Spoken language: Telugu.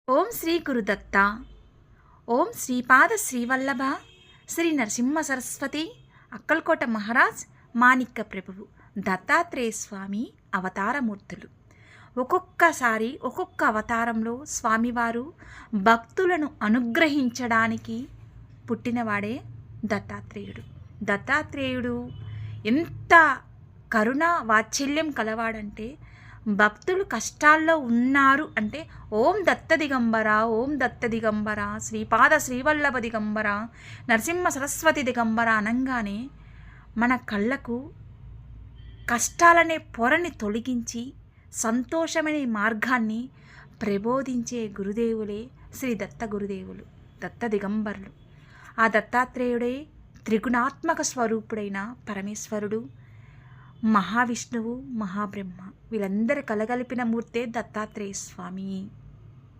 ఓం శ్రీ గురుదత్త. ఓం శ్రీపాద శ్రీవల్లభ శ్రీ నరసింహ సరస్వతి అక్కల్కోట మహారాజ్ మాణిక్య ప్రభువు దత్తాత్రేయ స్వామి అవతారమూర్తులు. ఒక్కొక్కసారి ఒక్కొక్క అవతారంలో స్వామివారు భక్తులను అనుగ్రహించడానికి పుట్టినవాడే దత్తాత్రేయుడు. దత్తాత్రేయుడు ఎంత కరుణ వాత్సల్యం కలవాడంటే, భక్తులు కష్టాల్లో ఉన్నారు అంటే ఓం దత్త దిగంబర, ఓం దత్త దిగంబర, శ్రీపాద శ్రీవల్లభ దిగంబర, నరసింహ సరస్వతి దిగంబర అనంగానే మన కళ్ళకు కష్టాలనే పొరని తొలగించి సంతోషమనే మార్గాన్ని ప్రబోధించే గురుదేవులే శ్రీ దత్త గురుదేవులు, దత్త దిగంబరులు. ఆ దత్తాత్రేయుడే త్రిగుణాత్మక స్వరూపుడైన పరమేశ్వరుడు, మహావిష్ణువు, మహాబ్రహ్మ, వీళ్ళందరి కలగలిపిన మూర్తే దత్తాత్రేయ స్వామి.